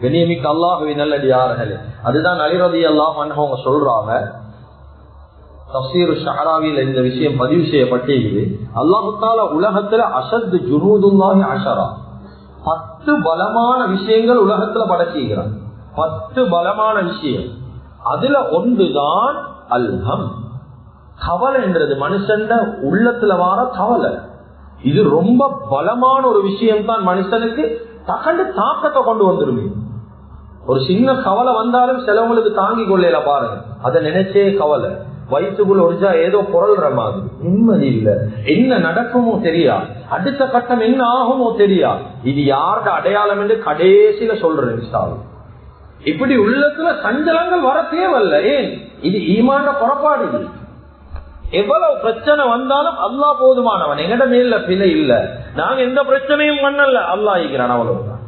கண்ணியமிக்க அல்லாஹ்வின் நல்லடியார்களே, அதுதான் அலி ரலியல்லாஹு அன்ஹு அவங்க சொல்றாங்க. தஃசீர் ஷஅராவில இந்த விஷயம் பதிவு செய்யப்பட்டிருக்குது. அல்லாஹ் தஆலா உலகத்துல அஷத் ஜுனூதுல்லாஹி 10 பலமான விஷயங்கள் உலகத்துல படைச்சிருக்கிறான். 10 பலமான விஷயம். அதுல ஒன்றுதான் அல்ஹம், கவலை என்றது. மனுஷன் உள்ளத்துல வார கவலை, இது ரொம்ப பலமான ஒரு விஷயம் தான். மனுஷனுக்கு தகண்டு தாக்கத்தை கொண்டு வந்துருமே. ஒரு சின்ன கவலை வந்தாலும் சிலவங்களுக்கு தாங்கி கொள்ளல பாருங்க, அதை நினைச்சே கவலை. வயிற்றுக்குள்ள ஒரிஜா ஏதோ பொருள்ற மாதிரி, நிம்மதி இல்ல, என்ன நடக்குமோ தெரியா, அடுத்த கட்டம் என்ன ஆகுமோ தெரியா. இது யாருடைய அடையாளம் என்று கடைசியில சொல்றேன். இப்படி உள்ளத்துல சஞ்சலங்கள் வர தேவையில்ல. ஏன்? இது ஈமான புறப்பாடு. இது எவ்வளவு பிரச்சனை வந்தாலும் அல்லாஹ் போதுமானவன், எங்கட மேல பிழை இல்ல, நாங்க எந்த பிரச்சனையும் பண்ணல, அல்லாஹ் இருக்கிறான், அவ்வளவுதான்.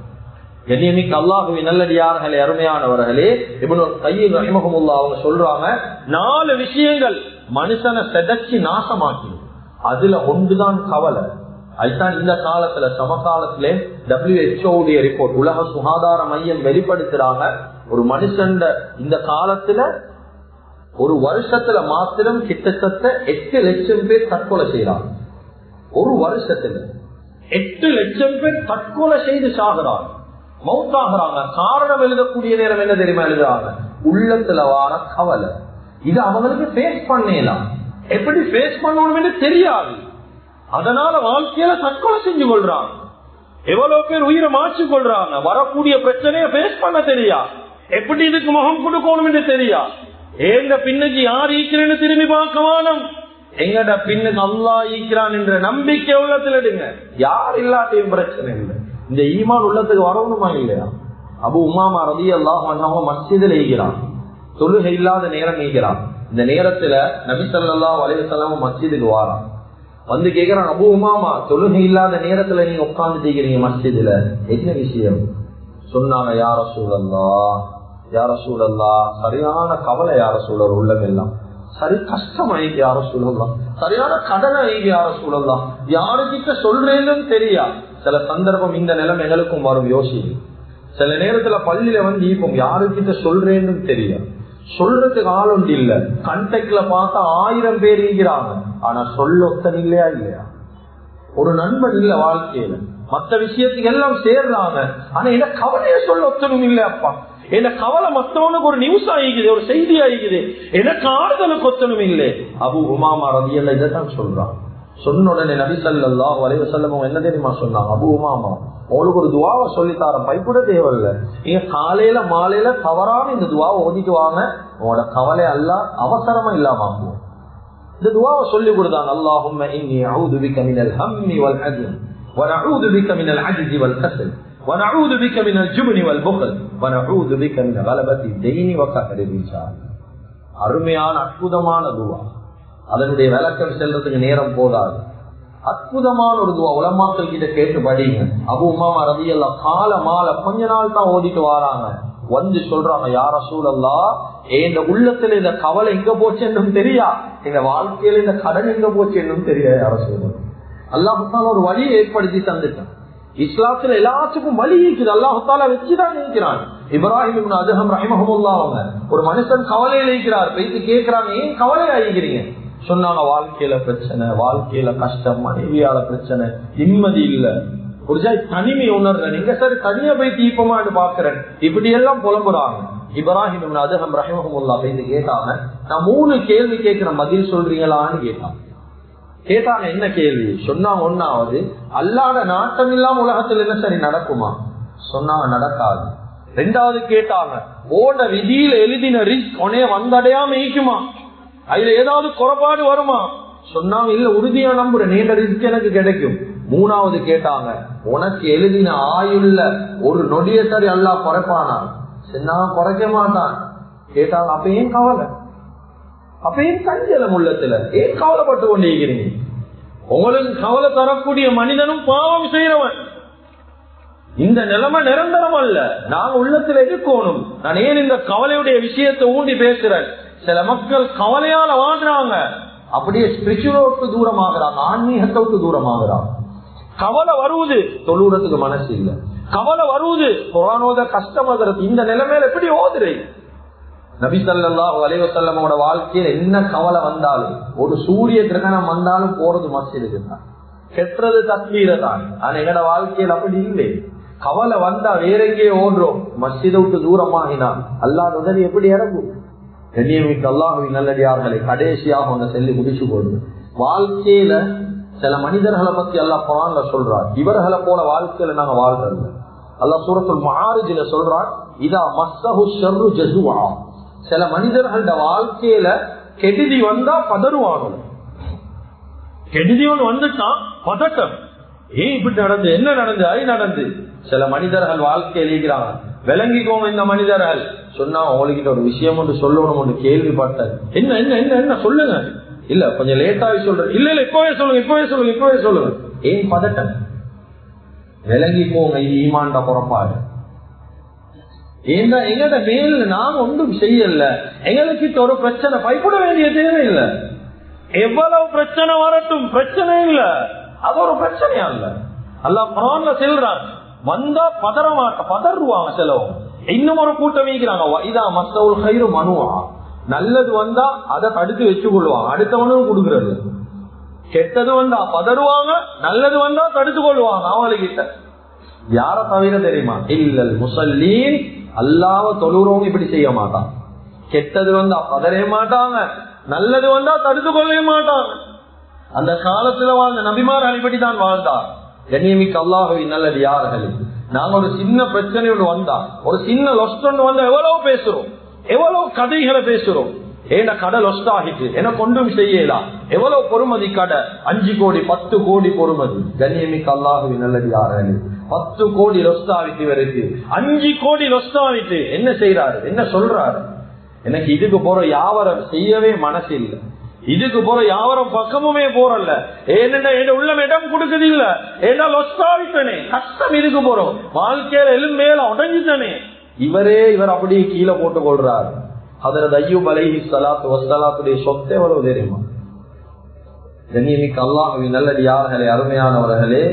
கண்ணியமிக்க அல்லாஹ்வின் நல்லடியார்களே, அருமையானவர்களே, இப்னு கையிம் ரஹிமஹுல்லாஹ் அவங்க சொல்றாங்க, 4 விஷயங்கள் மனுஷனை செதச்சி நாசமாக்கி, அதுல ஒன்றுதான் கவலை. அதுதான் இந்த காலத்துல சமகாலத்திலே WHO ரிப்போர்ட், உலக சுகாதார மையம் வெளிப்படுத்துறாங்க, ஒரு மனுஷன் இந்த காலத்துல ஒரு வருஷத்துல மாத்திரம் கிட்டத்தட்ட 8 லட்சம் பேர் தற்கொலை செய்யறாங்க. ஒரு வருஷத்துல 8 லட்சம் பேர் தற்கொலை செய்து சாகுறாங்க, மௌத்தாகிறாங்க. காரணம் எழுதக்கூடிய நேரம் என்ன தெரியுமா எழுதுறாங்க? உள்ளத்துல வார கவலை. இது அவங்களுக்கு ஃபேஸ் பண்ணலாம், எப்படி ஃபேஸ் பண்ணணும்னு தெரியாது. அதனால வாழ்க்கையில தற்கொலை செஞ்சு கொள்றாங்க. எவ்வளவு பேர் உயிரை மாற்றி கொள்றாங்க, வரக்கூடிய பிரச்சனைய ஃபேஸ் பண்ண தெரியா, எப்படி இதுக்கு முகம் கொடுக்கணும் தெரியா. ஏங்க பின்னுக்கு யார் ஈக்கிறேன்னு திரும்பி பார்க்க வேணும். எங்கட பின்னுக்கு அல்லாஹ் ஈக்கிறான் என்ற நம்பிக்கை உள்ளத்துல எடுங்க. யார் இல்லாட்டையும் பிரச்சனை இல்லை. இந்த ஈமான் உள்ளத்துக்கு வரணுமா இல்லையா? அபு உமாமா ரலியல்லாஹு அன்ஹு மஸ்ஜிதில் ஈக்கிறான், தொழுகை இல்லாத நேரம் ஈக்கிறான். இந்த நேரத்துல நபி ஸல்லல்லாஹு அலைஹி வஸல்லம் மஸ்ஜிதுக்கு வாரான், வந்து கேக்குறான், அபு உமாமா தொழுகை இல்லாத நேரத்துல நீங்க உட்கார்ந்து செய்கிறீங்க மஸ்ஜிதுல, என்ன விஷயம்? சொன்னாங்க, யா ரசூலல்லாஹ், யா ரசூலல்லாஹ், சரியான கவலை யா ரசூலல்லாஹ், உள்ளம் எல்லாம் சரி கஷ்டம் ஆயிக்கு யா ரசூலல்லாஹ், சரியான கடன் ஆயிக்கு யா ரசூலல்லாஹ், யாருக்கிட்ட சொல்றேன்னு தெரியா. சில சந்தர்ப்பம் இந்த நிலைமை எங்களுக்கும் வரும். யோசி, சில நேரத்துல பள்ளியில வந்து இப்ப யாருக்கிட்ட சொல்றேன்னு தெரியா, சொல்றதுக்கு ஆள் ஒன்று இல்ல. கண்டெக்ட்ல பார்த்தா 1000 பேர் இருக்கிறாங்க, ஆனா சொல்ல ஒத்தன் இல்லையா இல்லையா? ஒரு நண்பன் இல்ல வாழ்க்கையில, மற்ற விஷயத்துக்கு எல்லாம் சேர்றாங்க, ஆனா என்ன கவலைய சொல்ல ஒத்தனும் இல்லையாப்பா. என்ன கவலை மத்தவனுக்கு ஒரு நியூஸ் ஆகிக்குது, ஒரு செய்தி ஆகிக்குது, எனக்கு ஆறுதலுக்கு ஒத்தனும் இல்லை. அபு உமாமா ரலியல்லாஹு இதைத்தான் சொல்றான். சொன்ன உடனே நபி ஸல்லல்லாஹு அலைஹி வஸல்லம் என்ன தெரியுமா சொன்னாங்க? அபு உமாமா, உங்களுக்கு ஒரு துவாவை சொல்லித்தார பயப்பட தேவையில்லை. நீங்க காலையில மாலையில தவறாம இந்த துவாவை ஓதிட்டு வாங்க, உங்களோட கவலை எல்லாம் அவசரமா இல்லாம ஆகும். இந்த துவாவை சொல்லி கொடுத்தாங்க. அல்லாஹும்ம இன்னி அஊது பிக மினல் ஹம்மி வல் ஹஸன் வ நஊது பிக மினல் அஜ்ஸி வல் கஸல் வ நஊது பிக மினல் ஜுப்னி வல் புக்ல் வ நஊது பிக மின் கலபத்தி தைனி வ கஹரி ரிஜால். அருமையான அற்புதமான துவா. அதனுடைய விளக்கம் செல்றதுக்கு நேரம் போதாது. அற்புதமான ஒரு துவா. உலமாக்கள் கிட்ட கேட்டு படிங்க. அபு உமாமா ரலியல்லாஹு கால மால கொஞ்ச நாள் தான் ஓதிட்டு வராங்க. வந்து சொல்றாங்க, யா ரசூலல்லாஹ், இந்த உள்ளத்துல இந்த கவலை எங்க போச்சு என்றும் தெரியா, இந்த வாழ்க்கையில இந்த கடன் எங்க போச்சு என்றும் தெரியா யா ரசூலல்லாஹ். அல்லாஹ் தஆலா ஒரு வழியை ஏற்படுத்தி தந்துட்டான். இஸ்லாத்துல எல்லாத்துக்கும் வழி இருக்குது, அல்லாஹ் தஆலா வச்சுதான் இருக்கிறான். இப்ராஹிம் இப்னு அதஹம் ரஹிமஹுல்லாஹ் அவங்க ஒரு மனுஷன் கவலையில இருக்கிறார், போயிட்டு கேட்கிறாங்க, ஏன் கவலையா இருக்கிறீங்க? சொன்னாங்க, வாழ்க்கையில பிரச்சனை, வாழ்க்கையில கஷ்டம், மனைவியால பிரச்சனை, நிம்மதி இல்ல, ஒரு ஜாய் தனிமை உணர்ற, நீங்க சரி தனியா போய் தீபமான்னு பாக்குறேன், இப்படி எல்லாம் புலம்புறாங்க. இப்ராஹிம் இப்னு அதஹம் ரஹிமஹுல்லாஹ் போயிட்டு கேட்டாங்க, நான் 3 கேள்வி கேட்கிறேன், பதில் சொல்றீங்களான்னு கேட்டாங்க. என்ன கேள்வி சொன்னாங்க? ஒன்னாவது, அல்லாத நாட்டம் இல்லாம உலகத்துல என்ன சரி நடக்குமா? சொன்னாங்க, நடக்காது. 2வது கேட்டாங்க, ஓட விதியில எழுதின ரிஸ்க் உனைய வந்தடையாம ஈக்குமா? அதுல ஏதாவது குறைபாடு வருமா? சொன்னாங்க, இல்ல, உறுதியா நம்புறேன், நீண்ட ரிஸ்க் எனக்கு கிடைக்கும். 3வது கேட்டாங்க, உனக்கு எழுதின ஆயுள்ல ஒரு நொடிய சரி அல்லாஹ் குறைப்பானா? சொன்னாங்க, குறைக்க மாட்டான். கேட்டாங்க, அப்ப ஏன் கவலை? அப்ப ஏன் கஞ்சலம் உள்ளத்துல? ஏன் கவலைப்பட்டு கொண்டிருக்கிறீங்க? உங்களுக்கு கவலை தரக்கூடிய மனிதனும் பாவம் செய்யறவன். இந்த நிலைமை நிரந்தரம் அல்ல, நாங்க உள்ளத்துல இருக்கணும். நான் ஏன் இந்த கவலையுடைய விஷயத்தை ஊண்டி பேசுறேன்? சில மக்கள் கவலையால வாழ்றாங்க, அப்படியே ஸ்பிரிச்சுவலுக்கு தூரமாகறாங்க, ஆன்மீகத்துக்கு தூரமாகறாங்க. கவலை வருவது, தொழுறதுக்கு மனசு இல்ல. கவலை வருவது, குர்ஆனோத கஷ்டமாகிறது. இந்த நிலைமையில எப்படி ஓதுறே? நபி ஸல்லல்லாஹு அலைஹி வஸல்லமோட வாழ்க்கையில என்ன கவலை வந்தாலும், ஒரு சூரிய கிரகணம் வந்தாலும் போறது மஸ்ஜிதுக்கு தான், கெட்டுறது தக்பீர தான். ஆனா எங்கட வாழ்க்கையில் அப்படி இல்லை. கவலை வந்தா வேற எங்கேயே ஓடுறோம், மஸ்ஜிதை விட்டு தூரமாகினா அல்லாஹ் உதவி எப்படி இறங்கும்? கண்ணியமிக்க அல்லாஹ்வின் நல்லடியார்களை கடைசியாக ஒன்று சொல்லி முடிச்சு போடுது. வாழ்க்கையில சில மனிதர்களை பத்தி அல்லாஹ் குர்ஆன்ல சொல்றார், இவர்களை போல வாழ்க்கையில நாங்க வாழ்றது. அல்லாஹ் சூரத்துல் மஆரிஜ்ல சொல்றார், இதா மஸ்ஸஹு ஷர்ரு ஜஸூஆ. சில மனிதர்களோட வாழ்க்கையில கெடுதி வந்தா பதறுவாங்க. கெடுதி ஒன்று வந்துட்டா பதட்டம், ஏன் இப்படி நடந்து, என்ன நடந்து, அது நடந்து. சில மனிதர்கள் வாழ்க்கையில் இருக்கிறாங்க, விளங்கிக்கோங்க. இந்த மனிதர்கள் சொன்னா, உங்ககிட்ட ஒரு விஷயம் ஒன்று சொல்லணும், ஒன்று கேள்விப்பட்டேன், என்ன என்ன என்ன என்ன சொல்லுங்க, இல்ல கொஞ்சம் லேட்டாகி சொல்றேன், இல்ல இல்ல இப்பவே சொல்லுங்க, இப்பவே சொல்லுங்க, இப்பவே சொல்லுங்க. ஏன் பதட்டம்? விளங்கிக்கோங்க, இது ஈமான்ட புறப்பாடு. ஏன்னா எங்கட மேல் நாம் ஒன்றும் செய்யல, எங்களுக்கு ஒரு பிரச்சனை பயப்பட வேண்டிய தேவையில்லை. எவ்வளவு பிரச்சனை வரட்டும், பிரச்சனை இல்ல, அது ஒரு பிரச்சனையா இல்ல. அல்லாஹ் குர்ஆன்ல சொல்றான், வந்தா பதறுவாங்க சிலவங்க. இன்னும் ஒரு கூட்டம் வைக்கிறாங்க, இதா மஸ்ஸவுல் கைரு மனுவா. நல்லது வந்தா அதை தடுத்து வச்சு கொள்வாங்க, அடுத்தவனும் கொடுக்கறது. கெட்டது வந்தா பதறுவாங்க, நல்லது வந்தா தடுத்து கொள்வாங்க அவங்ககிட்ட. யார தவிர தெரியுமா? இல்லல் முஸல்லீன், அல்லாஹ்வை தொழுறவங்க இப்படி செய்ய மாட்டாங்க. கெட்டது வந்தா பதறவே மாட்டாங்க, நல்லது வந்தா தடுத்து கொள்ளவே மாட்டாங்க. அந்த காலத்துல வாழ்ந்த நபிமார் இப்படி தான் வாழ்ந்தார். கண்ணியமிக்க அல்லாஹ்வின் நல்லடியார்களே, நாங்க ஒரு சின்ன பிரச்சனையோடு வந்தா, ஒரு சின்ன லொஸ்ட் வந்தா எவ்வளவு பேசுறோம், எவ்வளவு கதைகளை பேசுறோம். ஏன்னா கடை லொஸ்ட் ஆகிட்டு எனக்கு ஒன்றும் செய்யலாம். எவ்வளவு பொறுமதி கடை, 5 கோடி 10 கோடி பொறுமதி. கண்ணியமிக்க அல்லாஹ்வின் நல்லடியார்களே, 10 கோடி லொஸ்ட் ஆகிட்டு இவருக்கு 5 கோடி லொஸ்ட் ஆகிட்டு என்ன செய்யறாரு, என்ன சொல்றாரு? எனக்கு இதுக்கு போற வியாபாரம் செய்யவே மனசு இல்லை, இதுக்கு போற யாவரம் பக்கமுமே போறல, ஏன்னா என் உள்ளம் இடம் கொடுக்குது இல்ல, ஏன்னா லொஸ்டாவிட்டனே, கஷ்டம் இதுக்கு போறோம், வாழ்க்கையில எலும்பேல உடஞ்சிட்டனே. இவர் அப்படியே கீழே போட்டு கொள்றாரு. ஹதரத் அய்யூப் அலைஹிஸ்ஸலாத்து வஸ்ஸலாத்துடைய சொத்து எவ்வளவு தெரியுமா? கண்ணியமிக்க அல்லாஹ்வின் நல்லடியார்களே, அருமையானவர்களே,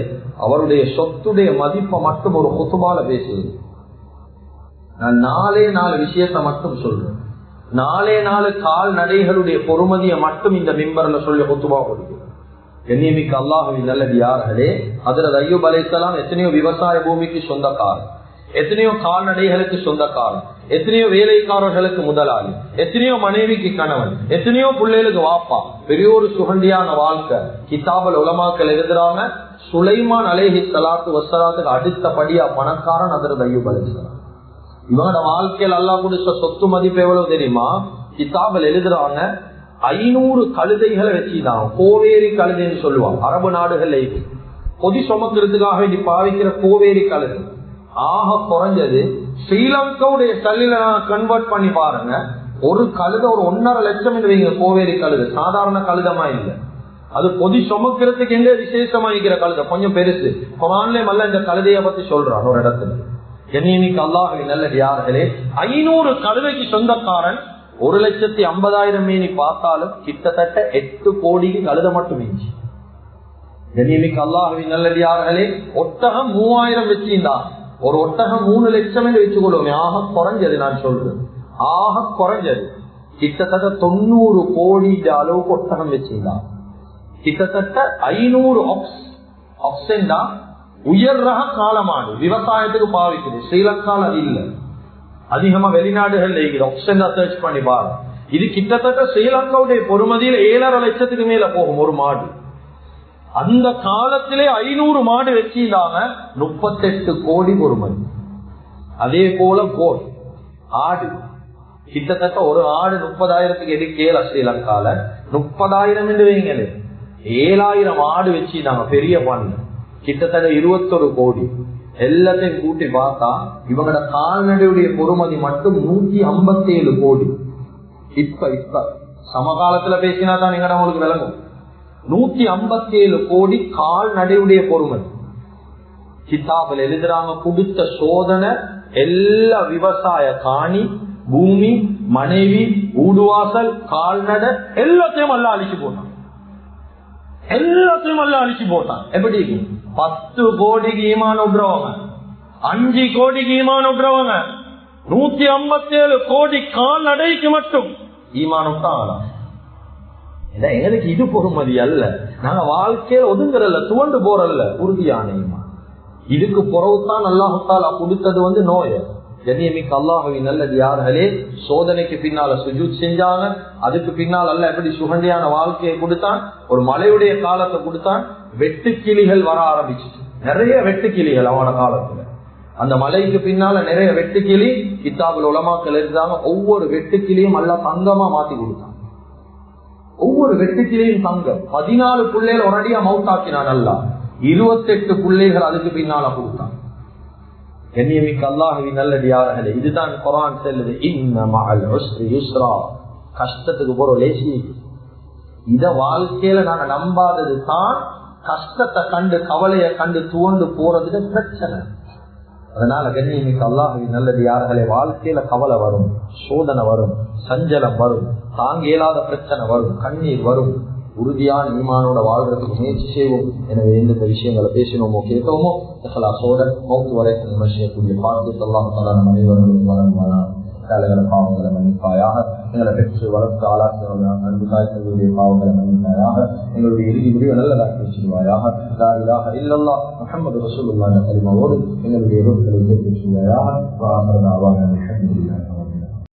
அவருடைய சொத்துடைய மதிப்பை மட்டும் ஒரு குத்துபால பேசுவது. நான் 4 விஷயத்தை மட்டும் சொல்றேன். 4 கால்நடைகளுடைய பொறுமதியை மட்டும் இந்த மிம்பர்ல சொல்லி குத்துபா கொடுக்கிறார். கண்ணியமிக்க அல்லாஹ்வின் நல்லடியார்களே, ஹஜ்ரத் அய்யூப் அலைஹிஸ்ஸலாம் எத்தனையோ விவசாய பூமிக்கு சொந்தக்காரர், எத்தனையோ கால்நடைகளுக்கு சொந்தக்காரர், எத்தனையோ வேலைக்காரர்களுக்கு முதலாளி, எத்தனையோ மனைவிக்கு கணவன், எத்தனையோ பிள்ளைகளுக்கு வாப்பா, பெரிய ஒரு சுகண்டியான வாழ்க்கை. கிதாபல் உலமாக்கள் எழுதுறாங்க, சுலைமான் அலைஹி ஸலாத்து வஸ்ஸலாத்துக்கு அடுத்தபடியா பணக்காரன் ஹஜ்ரத் அய்யூப் அலைஹிஸ்ஸலாம். இவனோட வாழ்க்கையில் அல்லாஹ் கொடுத்த சொத்து மதிப்பு எவ்வளவு தெரியுமா? கிதாபல் எழுதுறாங்க, 500 கழுதைகளை வச்சுதான், கோவேரி கழுதைன்னு சொல்லுவாங்க. அரபு நாடுகள்ல பொதி சுமக்கிறதுக்காக வேண்டி பாவிக்கிற கோவேரி கழுதை ஆக குறைஞ்சது ஸ்ரீலங்காவுடைய சல்லில கன்வெர்ட் பண்ணி பாருங்க, ஒரு கழுதை ஒரு 1.5 லட்சம் வைங்க. கோவேரி கழுதை சாதாரண கழுதமா இல்லை, அது பொதி சுமக்கிறதுக்கு எங்க விசேஷமா இருக்கிற கழுதை, கொஞ்சம் பெருசு. குர்ஆன்ல மல்ல இந்த கழுதைய பத்தி சொல்றான் ஒரு இடத்துல. கண்ணியமிக்க அல்லாஹ்வின் நல்லடியார்களே, 500 கழுதைக்கு சொந்தக்காரன் 1,50,000 மீனி பார்த்தாலும் கிட்டத்தட்ட 8 கோடிக்கு கழுத மட்டும் மீஞ்சி. கண்ணியமிக்க அல்லாஹ்வின் நல்லடியார்களே, ஒட்டகம் 3000 வச்சிருந்தான், ஒரு ஒட்டகம் 3 லட்சம் என்று வச்சு கொள்வோமே. ஆக குறைஞ்சது, நான் சொல்றேன் ஆக குறைஞ்சது கிட்டத்தட்ட 90 கோடி அளவுக்கு ஒட்டகம் வச்சிருந்தான். கிட்டத்தட்ட 500 ஆப்ஷன் தான் உயர் ரக காலமாடு விவசாயத்துக்கு பாவிக்குது. ஸ்ரீலங்கால அது இல்ல, அதிகமா வெளிநாடுகள் சர்ச் பண்ணி பாருங்க. இது கிட்டத்தட்ட ஸ்ரீலங்காவுடைய பொறுமதியில் 7.5 லட்சத்துக்கு மேல போகும் ஒரு மாடு. அந்த காலத்திலே 500 மாடு வச்சிருந்தாங்க, 38 கோடி பொறுமதி. அதே போல கோட் ஆடு, கிட்டத்தட்ட ஒரு ஆடு 30,000க்கு எடுக்கல. ஸ்ரீலங்கால 30,000 என்று வைங்களே, 7,000 ஆடு வச்சிருந்தாங்க பெரிய பண்ணு, கிட்டத்தட்ட 21 கோடி. எல்லாத்தையும் கூட்டி பார்த்தா இவங்களோட கால்நடையுடைய பொறுமதி மட்டும் 157 கோடி. இப்ப சமகாலத்துல பேசினா தான் நீங்க உங்களுக்கு விளங்கும். 157 கோடி கால்நடையுடைய பொறுமதி. கிதாபில் எழுதுறாங்க, கொடுத்த சோதனை எல்லா விவசாய காணி, பூமி, மனைவி, ஊடுவாசல், கால்நடை எல்லாத்தையும் எல்லாம் அழிச்சு போட்டான். எல்லாத்தையும் எல்லாம் அழிச்சு போட்டான். எப்படி 10 கோடிக்கு ஈமான் விடுறவங்க, 5 கோடிக்கு ஈமான் விடுறவங்க, 157 கோடி கால்நடைக்கு மட்டும் ஈமான் விட்டாங்களாம். எங்களுக்கு இது பொறுமதி அல்ல, நாங்க வாழ்க்கையில ஒதுங்குறல்ல, துவண்டு போறல்ல, உறுதியான ஈமான். இதுக்கு புறவுத்தான் அல்லாஹ் தஆலா கொடுத்தது நோய. கண்ணியமிக்க அல்லாஹ்வின் நல்லடியார்களே, சோதனைக்கு பின்னால சுஜூத் செஞ்சாங்க. அதுக்கு பின்னால் அல்லாஹ் எப்படி சுகண்டியான வாழ்க்கையை கொடுத்தான், ஒரு மலையுடைய காலத்தை கொடுத்தான். வெட்டுக்கிளிகள் வர ஆரம்பிச்சுட்டு, நிறைய வெட்டுக்கிளிகள் அவன காலத்துல. அந்த மலைக்கு பின்னால நிறைய வெட்டுக்கிளி. கிதாபுல் உலமாக்கள் எழுதாங்க, ஒவ்வொரு வெட்டுக்கிளியும் அல்லாஹ் தங்கமா மாத்தி கொடுத்தான். ஒவ்வொரு வெட்டுக்கிளியும் தங்கம். 14 பிள்ளைகள் உடனடியா மவுத்தாக்கினான் அல்லாஹ். 28 பிள்ளைகள் அதுக்கு பின்னால கொடுத்தான். கண்ணியமிக்க அல்லாஹ்வின் நல்லடியார்களே, இதுதான் குர்ஆன் சொல்லுது, இன்ன மஅல் உஸ்ரி யுஸ்ரா. கஷ்டத்துக்கு போற லேசி. இத வாழ்க்கையில நாங்க நம்பாதது தான் கஷ்டத்தை கண்டு, கவலையை கண்டு துவண்டு போறதுக்கு பிரச்சனை. அதனால கண்ணியமிக்க அல்லாஹ்வின் நல்லடியார்களே, வாழ்க்கையில கவலை வரும், சோதனை வரும், சஞ்சலம் வரும், தாங்க இயலாத பிரச்சனை வரும், கண்ணீர் வரும். உறுதியான ஈமானோட வாழ்றதுக்கு முயற்சி செய்வோம். எனவே எந்தெந்த விஷயங்களை பேசினோமோ கேட்டோமோ இஹ்லாஸோட மௌத் வரைக்கும் விமர்சிக்கக்கூடிய பாக்கியத்தை அல்லாஹ் தஆலா நம் அனைவருக்கும் வழங்குவானா. எங்களை பாவங்களை மன்னிப்பாயாக, எங்களை பெற்று வளர்த்து ஆளாக்கிய அன்பு தாய்களுடைய பாவங்களை மன்னிப்பாயாக, எங்களுடைய இறுதி முடிவை நல்லதாக்கி வச்சிருவாயாக. லா இலாஹ இல்லல்லாஹ் முஹம்மது ரசூலுல்லாஹ் கலிமாவோடு எங்களுடைய ரோட்களை ஏற்படுத்துவாயாக.